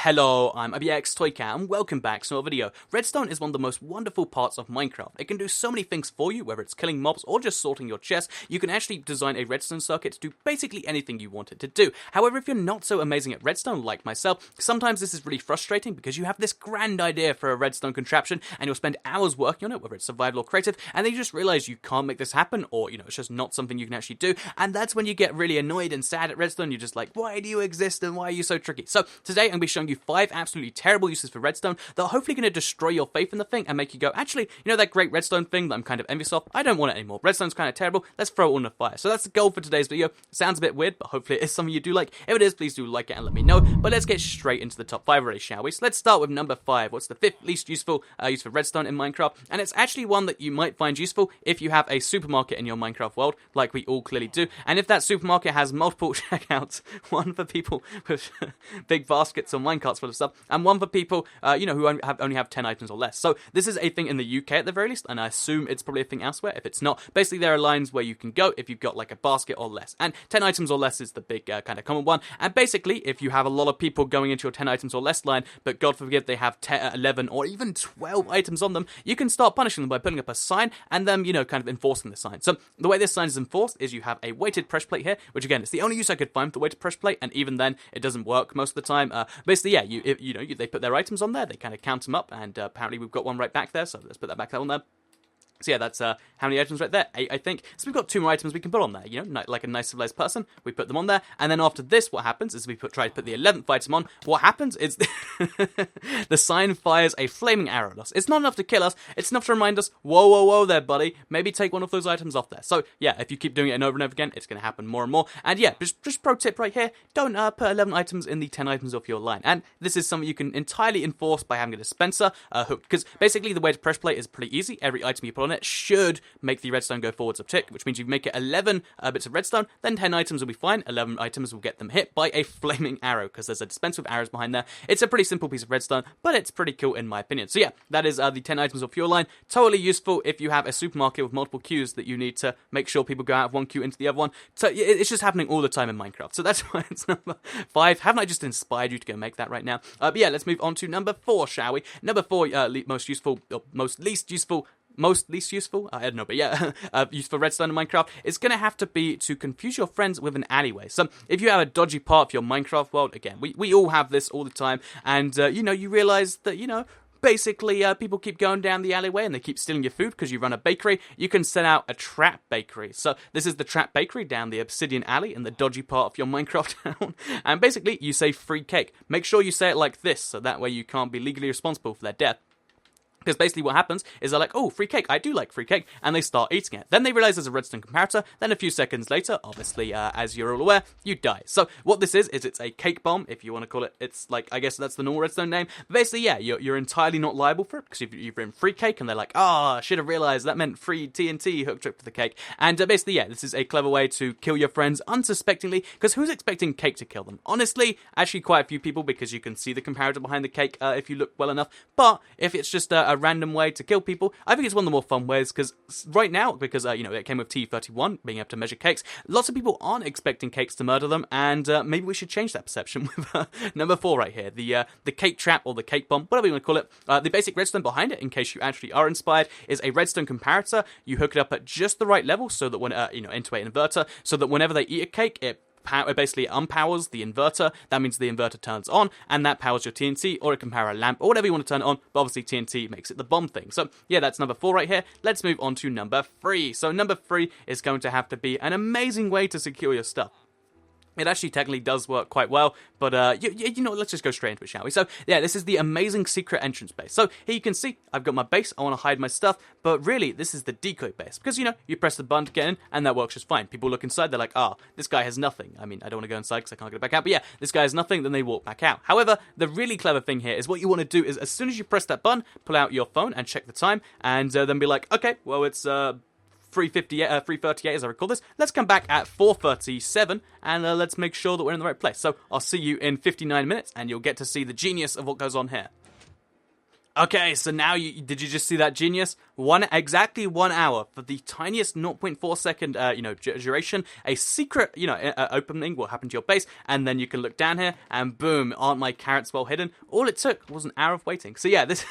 Hello, I'm ABXToyCat and welcome back to another video. Redstone is one of the most wonderful parts of Minecraft. It can do so many things for you, whether it's killing mobs or just sorting your chests. You can actually design a redstone circuit to do basically anything you want it to do. However, if you're not so amazing at redstone like myself, sometimes this is really frustrating because you have this grand idea for a redstone contraption and you'll spend hours working on it, whether it's survival or creative, and then you just realize you can't make this happen, or it's just not something you can actually do, and that's when you get really annoyed and sad at redstone. You're just like, why do you exist and why are you so tricky? So today I'm going to be showing you 5 absolutely terrible uses for redstone that are hopefully going to destroy your faith in the thing and make you go, actually, that great redstone thing that I'm kind of envious of, I don't want it anymore. Redstone's kind of terrible, let's throw it all in the fire. So that's the goal for today's video. Sounds a bit weird, but hopefully it is something you do like. If it is, please do like it and let me know. But let's get straight into the top 5 already, shall we? So let's start with number 5. What's the 5th least useful use for redstone in Minecraft? And it's actually one that you might find useful if you have a supermarket in your Minecraft world, like we all clearly do. And if that supermarket has multiple checkouts, one for people with big baskets or minecarts full of stuff, and one for people, who only have 10 items or less. So this is a thing in the UK at the very least, and I assume it's probably a thing elsewhere if it's not. Basically, there are lines where you can go if you've got like a basket or less, and 10 items or less is the big kind of common one. And basically, if you have a lot of people going into your 10 items or less line, but God forbid they have 10, 11 or even 12 items on them, you can start punishing them by putting up a sign and then, kind of enforcing the sign. So the way this sign is enforced is you have a weighted pressure plate here, which again, it's the only use I could find for the weighted pressure plate, and even then, it doesn't work most of the time. Basically, yeah, they put their items on there, they kind of count them up, and apparently we've got one right back there, so let's put that back there on there. So yeah, that's how many items right there? 8, I think. So we've got 2 more items we can put on there, like a nice civilized person. We put them on there, and then after this, what happens is we try to put the 11th item on. What happens is the sign fires a flaming arrow at us. It's not enough to kill us, it's enough to remind us, whoa, whoa, whoa there, buddy. Maybe take one of those items off there. So yeah, if you keep doing it over and over again, it's going to happen more and more. And yeah, just pro tip right here, don't put 11 items in the 10 items off your line. And this is something you can entirely enforce by having a dispenser hooked, because basically the way to pressure plate is pretty easy. Every item you put on it should make the redstone go forwards a tick, which means you make it 11 bits of redstone, then 10 items will be fine. 11 items will get them hit by a flaming arrow, because there's a dispenser with arrows behind there. It's a pretty simple piece of redstone, but it's pretty cool in my opinion. So yeah, that is the 10 items of your line. Totally useful if you have a supermarket with multiple queues that you need to make sure people go out of one queue into the other one. So it's just happening all the time in Minecraft. So that's why it's number 5. Haven't I just inspired you to go make that right now? But yeah, let's move on to number 4, shall we? Number 4, most least useful, I don't know, but yeah, use for redstone in Minecraft, it's going to have to be to confuse your friends with an alleyway. So if you have a dodgy part of your Minecraft world, again, we all have this all the time, and, you realize that, basically, people keep going down the alleyway and they keep stealing your food because you run a bakery. You can set out a trap bakery. So this is the trap bakery down the obsidian alley in the dodgy part of your Minecraft town. And basically, you say free cake. Make sure you say it like this, so that way you can't be legally responsible for their death. Because basically what happens is they're like, oh, free cake, I do like free cake, and they start eating it. Then they realize there's a redstone comparator, then a few seconds later, obviously, as you're all aware, you die. So what this is it's a cake bomb, if you want to call it. It's like, I guess that's the normal redstone name. But basically, yeah, you're entirely not liable for it, because you've written free cake, and they're like, I should have realized that meant free TNT hooked up to the cake. And basically, yeah, this is a clever way to kill your friends unsuspectingly, because who's expecting cake to kill them? Honestly, actually quite a few people, because you can see the comparator behind the cake if you look well enough. But if it's just a random way to kill people, I think it's one of the more fun ways, because right now, because it came with TU31 being able to measure cakes, lots of people aren't expecting cakes to murder them, and maybe we should change that perception with number 4 right here, the cake trap or the cake bomb, whatever you want to call it. The basic redstone behind it, in case you actually are inspired, is a redstone comparator. You hook it up at just the right level so that when into an inverter, so that whenever they eat a cake, it basically unpowers the inverter. That means the inverter turns on, and that powers your TNT, or it can power a lamp, or whatever you want to turn it on, but obviously TNT makes it the bomb thing. So yeah, that's number 4 right here. Let's move on to number 3. So number 3 is going to have to be an amazing way to secure your stuff. It actually technically does work quite well, but let's just go straight into it, shall we? So yeah, this is the amazing secret entrance base. So here you can see I've got my base, I want to hide my stuff, but really this is the decoy base, because you press the button to get in and that works just fine. People look inside, they're like, this guy has nothing. I mean, I don't want to go inside because I can't get it back out, but yeah, this guy has nothing, then they walk back out. However, the really clever thing here is what you want to do is, as soon as you press that button, pull out your phone and check the time, and then be like, okay, well, it's 3:38 as I recall this. Let's come back at 4:37 and let's make sure that we're in the right place. So I'll see you in 59 minutes and you'll get to see the genius of what goes on here. Okay, so now did you just see that genius? Exactly 1 hour for the tiniest 0.4 second, duration. A secret, opening will happen to your base, and then you can look down here, and boom, aren't my carrots well hidden? All it took was an hour of waiting. So yeah, this,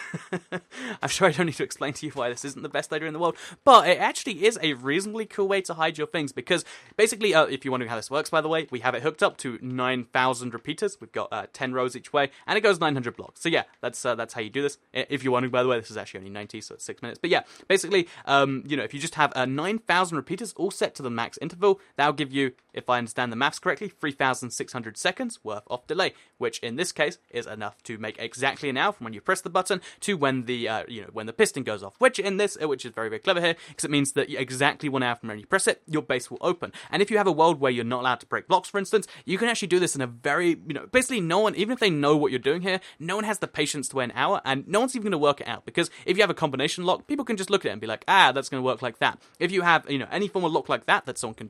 I'm sure I don't need to explain to you why this isn't the best idea in the world, but it actually is a reasonably cool way to hide your things, because basically, if you're wondering how this works, by the way, we have it hooked up to 9,000 repeaters. We've got 10 rows each way, and it goes 900 blocks. So yeah, that's how you do this. If you're wondering, by the way, this is actually only 90, so it's 6 minutes. But yeah, basically, if you just have 9,000 repeaters all set to the max interval, that'll give you, if I understand the maths correctly, 3,600 seconds worth of delay, which in this case is enough to make exactly an hour from when you press the button to when the when the piston goes off. Which is very, very clever here, because it means that exactly 1 hour from when you press it, your base will open. And if you have a world where you're not allowed to break blocks, for instance, you can actually do this in a very, basically no one, even if they know what you're doing here, no one has the patience to wait an hour, and no one's even going to work it out, because if you have a combination lock, people can just look at it and be like, that's going to work like that. If you have, any form of lock like that someone can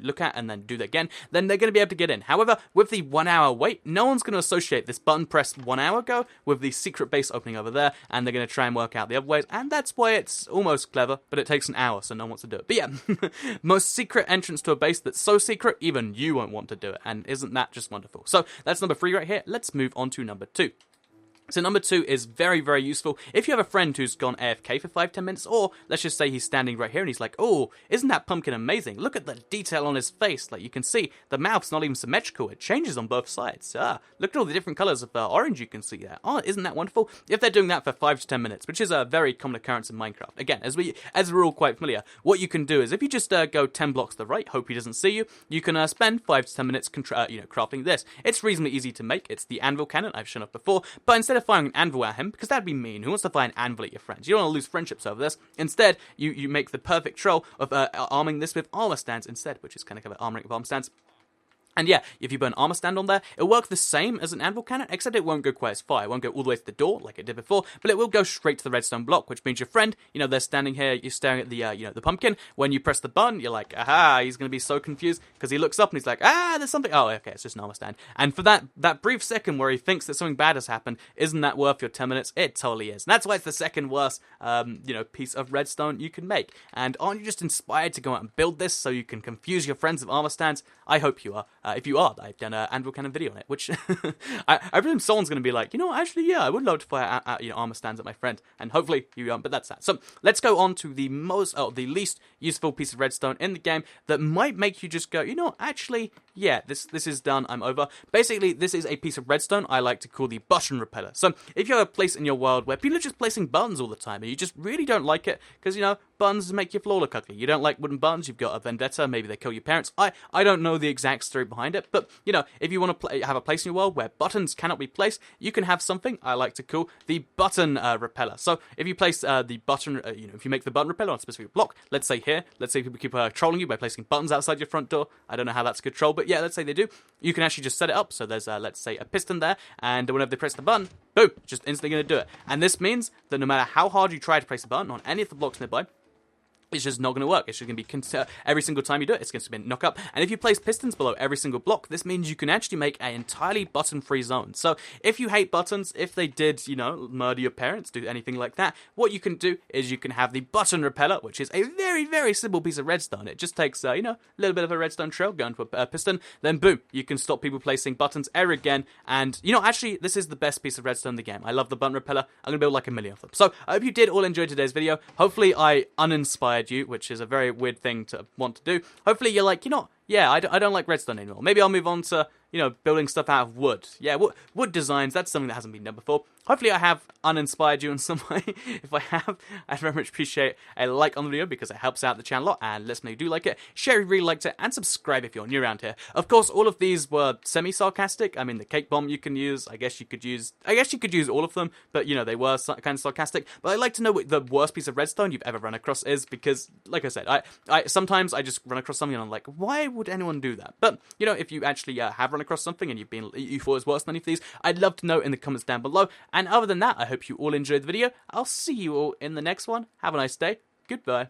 look at and then do that again, then they're going to be able to get in. However, with the 1 hour wait, no one's going to associate this button pressed 1 hour ago with the secret base opening over there, and they're going to try and work out the other ways, and that's why it's almost clever, but it takes an hour, so no one wants to do it. But yeah, most secret entrance to a base that's so secret, even you won't want to do it, and isn't that just wonderful? So that's number 3 right here. Let's move on to number 2. So number 2 is very, very useful if you have a friend who's gone AFK for 5-10 minutes, or let's just say he's standing right here and he's like, oh, isn't that pumpkin amazing? Look at the detail on his face. Like, you can see the mouth's not even symmetrical. It changes on both sides. Look at all the different colors of orange you can see there. Oh, isn't that wonderful? If they're doing that for 5 to 10 minutes, which is a very common occurrence in Minecraft. Again, as we're all quite familiar, what you can do is if you just go 10 blocks to the right, hope he doesn't see you, you can spend 5 to 10 minutes crafting this. It's reasonably easy to make. It's the anvil cannon I've shown off before, but instead of firing an anvil at him, because that'd be mean. Who wants to fire an anvil at your friends? You don't want to lose friendships over this. Instead, you make the perfect troll of arming this with armor stands instead, which is kind of armoring with armor stands. And yeah, if you put an armor stand on there, it'll work the same as an anvil cannon, except it won't go quite as far. It won't go all the way to the door like it did before, but it will go straight to the redstone block, which means your friend, they're standing here, you're staring at the, the pumpkin. When you press the button, you're like, aha, he's going to be so confused, because he looks up and he's like, there's something. Oh, okay, it's just an armor stand. And for that brief second where he thinks that something bad has happened, isn't that worth your 10 minutes? It totally is. And that's why it's the second worst, piece of redstone you can make. And aren't you just inspired to go out and build this so you can confuse your friends with armor stands? I hope you are. If you are, I've done an anvil cannon video on it, which I presume someone's going to be like, actually, yeah, I would love to fire armor stands at my friend, and hopefully you won't, but that's that. So let's go on to the least useful piece of redstone in the game that might make you just go, actually, yeah, this is done, I'm over. Basically, this is a piece of redstone I like to call the button repeller. So if you have a place in your world where people are just placing buttons all the time, and you just really don't like it, because, buttons make your floor look ugly. You don't like wooden buttons, you've got a vendetta, maybe they kill your parents. I don't know the exact story behind it, but, if you want to have a place in your world where buttons cannot be placed, you can have something I like to call the button repeller. So if you place the button, if you make the button repeller on a specific block, let's say here, let's say people keep trolling you by placing buttons outside your front door. I don't know how that's a good troll, but yeah, let's say they do. You can actually just set it up, so there's, let's say, a piston there, and whenever they press the button, boom, just instantly going to do it. And this means that no matter how hard you try to place a button on any of the blocks nearby, it's just not going to work. It's just going to be, every single time you do it, it's going to be a knock up. And if you place pistons below every single block, this means you can actually make an entirely button-free zone. So if you hate buttons, if they did, murder your parents, do anything like that, what you can do is you can have the button repeller, which is a very, very simple piece of redstone. It just takes, a little bit of a redstone trail going to a piston, then boom, you can stop people placing buttons ever again. And, actually, this is the best piece of redstone in the game. I love the button repeller. I'm going to build like a million of them. So I hope you did all enjoy today's video. Hopefully I uninspired you, which is a very weird thing to want to do. Hopefully you're like, yeah, I don't like redstone anymore. Maybe I'll move on to, building stuff out of wood. Yeah, wood designs, that's something that hasn't been done before. Hopefully I have uninspired you in some way. If I have, I'd very much appreciate a like on the video because it helps out the channel a lot, and let us know you do like it. Share if you really liked it, and subscribe if you're new around here. Of course, all of these were semi-sarcastic. I mean, the cake bomb you can use, I guess you could use all of them, but, they were kind of sarcastic. But I'd like to know what the worst piece of redstone you've ever run across is, because, like I said, I sometimes I just run across something and I'm like, why would anyone do that? But, if you actually have run across something and you thought it was worse than any of these, I'd love to know in the comments down below. And other than that, I hope you all enjoyed the video. I'll see you all in the next one. Have a nice day. Goodbye.